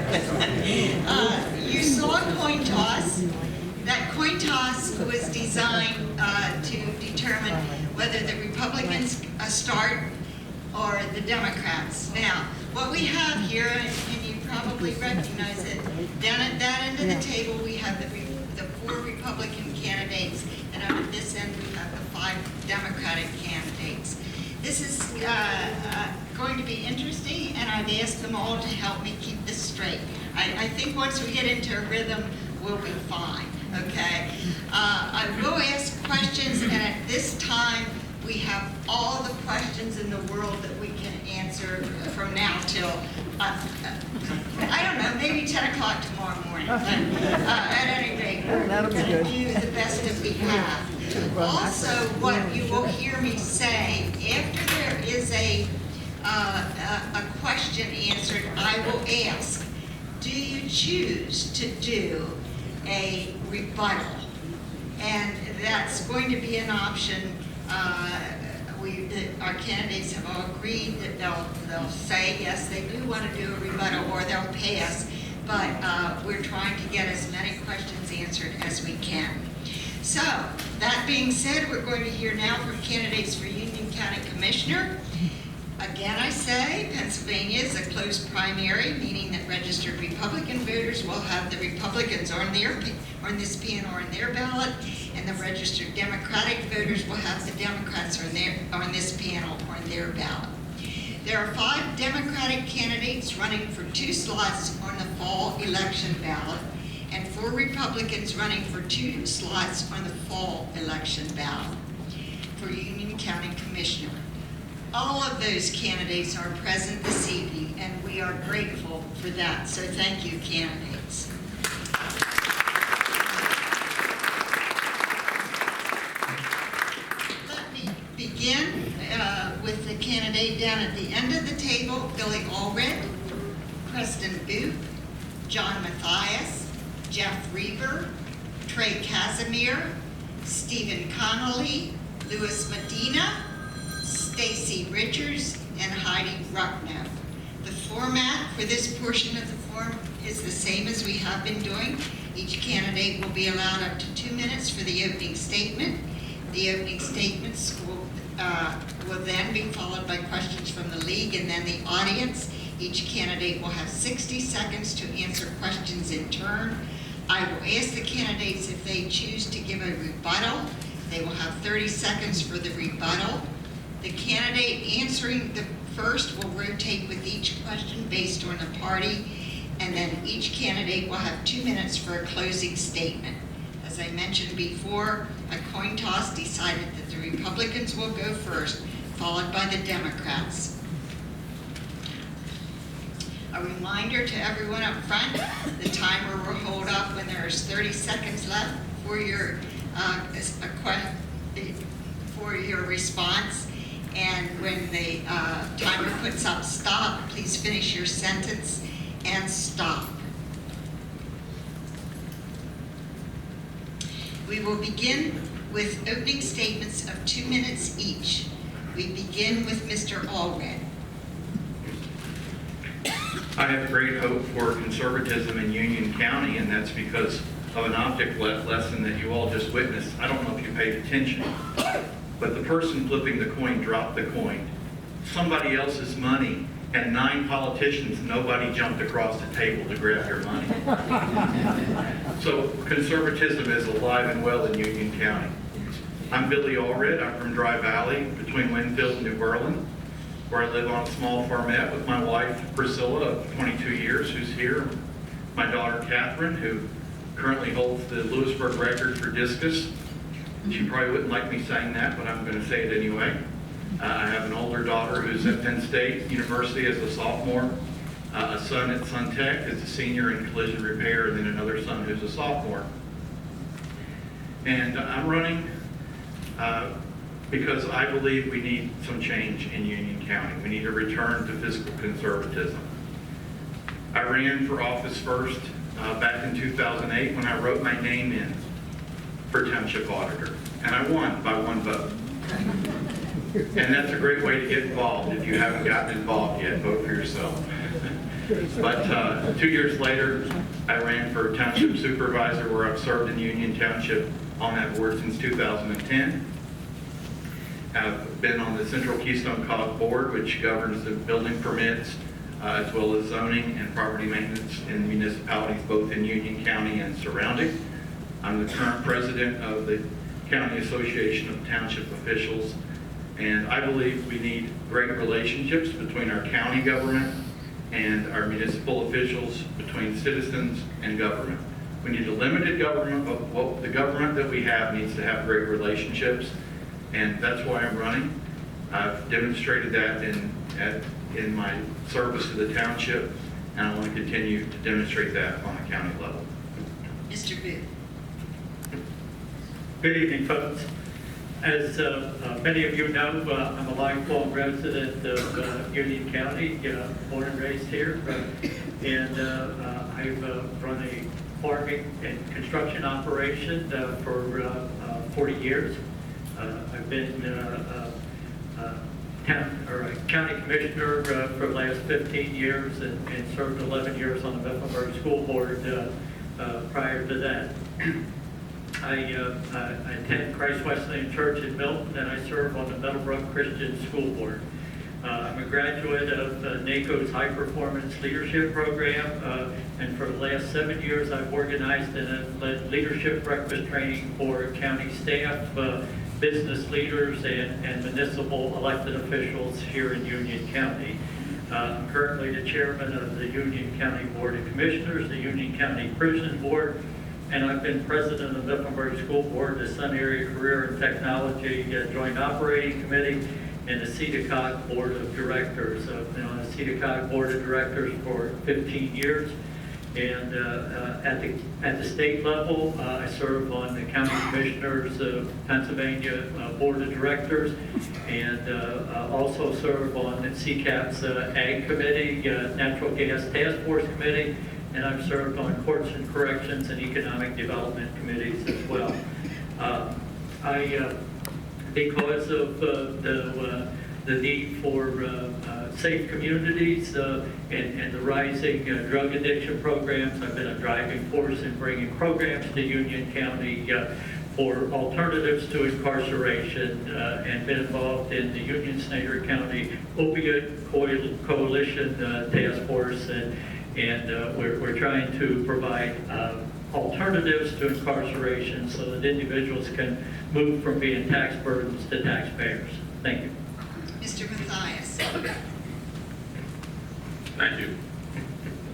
You saw a coin toss. That coin toss was designed to determine whether the Republicans start or the Democrats. Now, what we have here, and you probably recognize it, down at that end of the table we have the 4 Republican candidates, and over at this end we have the 5 Democratic candidates. This is going to be interesting, and I've asked them all to help me keep this straight. I think once we get into a rhythm, we'll be fine, okay? I will ask questions, and at this time, we have all the questions in the world that we can answer from now till, I don't know, maybe 10 o'clock tomorrow morning. But at any rate, we're going to do the best that we have. Also, what you will hear me say, after there is a question answered, I will ask, do you choose to do a rebuttal? And that's going to be an option. Our candidates have all agreed that they'll say yes, they do want to do a rebuttal, or they'll pass. But we're trying to get as many questions answered as we can. So, that being said, we're going to hear now from candidates for Union County Commissioner. Again, I say, Pennsylvania is a closed primary, meaning that registered Republican voters will have the Republicans on this panel or on their ballot, and the registered Democratic voters will have the Democrats on this panel or on their ballot. There are 5 Democratic candidates running for 2 slots on the fall election ballot, and 4 Republicans running for 2 slots on the fall election ballot for Union County Commissioner. All of those candidates are present this evening, and we are grateful for that. So thank you, candidates. Let me begin with the candidate down at the end of the table, Billy Allred, Preston Booth, John Mathias, Jeff Reber, Trey Casimir, Stephen Connolly, Louis Medina, Stacy Richards, and Heidi Ruckno. The format for this portion of the forum is the same as we have been doing. Each candidate will be allowed up to 2 minutes for the opening statement. The opening statements will then be followed by questions from the league and then the audience. Each candidate will have 60 seconds to answer questions in turn. I will ask the candidates if they choose to give a rebuttal. They will have 30 seconds for the rebuttal. The candidate answering the first will rotate with each question based on the party, and then each candidate will have 2 minutes for a closing statement. As I mentioned before, a coin toss decided that the Republicans will go first, followed by the Democrats. A reminder to everyone up front, the timer will hold up when there is 30 seconds left for your response. And when the timer puts up stop, please finish your sentence and stop. We will begin with opening statements of 2 minutes each. We begin with Mr. Allred. I have great hope for conservatism in Union County, and that's because of an object lesson that you all just witnessed. I don't know if you paid attention, but the person flipping the coin dropped the coin. Somebody else's money, and 9 politicians, nobody jumped across the table to grab your money. So conservatism is alive and well in Union County. I'm Billy Allred. I'm from Dry Valley, between Winfield and New Berlin, where I live on a small farmette with my wife, Priscilla, of 22 years, who's here. My daughter, Catherine, who currently holds the Lewisburg record for discus. She probably wouldn't like me saying that, but I'm going to say it anyway. I have an older daughter who's at Penn State University as a sophomore, a son at Suntech as a senior in collision repair, and then another son who's a sophomore. And I'm running because I believe we need some change in Union County. We need a return to fiscal conservatism. I ran for office first back in 2008 when I wrote my name in for township auditor, and I won by 1 vote. And that's a great way to get involved. If you haven't gotten involved yet, vote for yourself. But 2 years later, I ran for township supervisor, where I've served in Union Township on that board since 2010. I've been on the Central Keystone Cog Board, which governs the building permits, as well as zoning and property maintenance in municipalities, both in Union County and surrounding. I'm the current president of the County Association of Township Officials, and I believe we need great relationships between our county government and our municipal officials, between citizens and government. We need a limited government, but what the government that we have needs to have great relationships, and that's why I'm running. I've demonstrated that in my service to the township, and I want to continue to demonstrate that on a county level. Mr. Booth. Good evening, folks. As many of you know, I'm a lifelong resident of Union County, born and raised here, and I've run a farming and construction operation for 40 years. I've been county commissioner for the last 15 years and served 11 years on the Lewisburg School Board prior to that. I attend Christ Wesleyan Church in Milton, and I serve on the Meadowbrook Christian School Board. I'm a graduate of NACO's High Performance Leadership Program, and for the last 7 years I've organized and led leadership breakfast training for county staff, business leaders, and municipal elected officials here in Union County. I'm currently the chairman of the Union County Board of Commissioners, the Union County Prison Board, and I've been president of the Lewisburg School Board, the Sun Area Career and Technology Joint Operating Committee, and the CEDACOG Board of Directors. I've been on the CEDACOG Board of Directors for 15 years. And at the state level, I serve on the County Commissioners of Pennsylvania Board of Directors, and also serve on the CCAP's Ag Committee, Natural Gas Task Force Committee, and I've served on Courts and Corrections and Economic Development Committees as well. Because of the need for safe communities and the rising drug addiction programs, I've been a driving force in bringing programs to Union County for alternatives to incarceration, and been involved in the Union Snyder County Opioid Coalition Task Force, and we're trying to provide alternatives to incarceration so that individuals can move from being tax burdens to taxpayers. Thank you. Mr. Matthias. Thank you.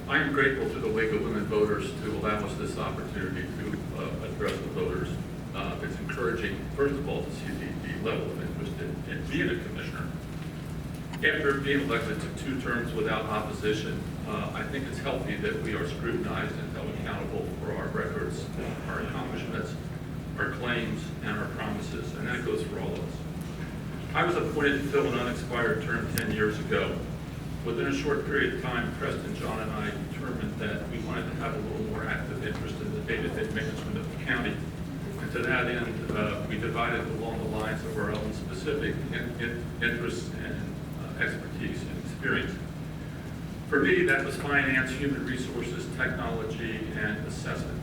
I am grateful to the League of Women Voters to allow us this opportunity to address the voters. It's encouraging, first of all, to see the level of interest in being a commissioner. After being elected to 2 terms without opposition, I think it's healthy that we are scrutinized and held accountable for our records, our accomplishments, our claims, and our promises, and that goes for all of us. I was appointed to fill an unexpired term 10 years ago. Within a short period of time, Preston, John, and I determined that we wanted to have a little more active interest in the day-to-day management of the county. And to that end, we divided along the lines of our own specific interests and expertise and experience. For me, that was finance, human resources, technology, and assessment.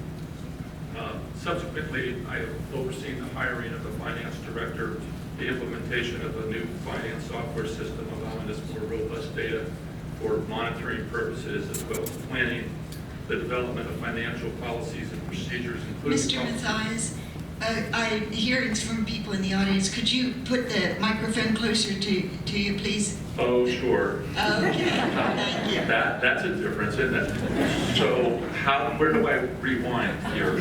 Subsequently, I have overseen the hiring of a finance director, the implementation of a new finance software system allowing us more robust data for monitoring purposes, as well as planning, the development of financial policies and procedures, including... Mr. Matthias, I'm hearing from people in the audience. Could you put the microphone closer to you, please? Oh, sure. Okay, thank you. That's a difference, isn't it? So where do I rewind here?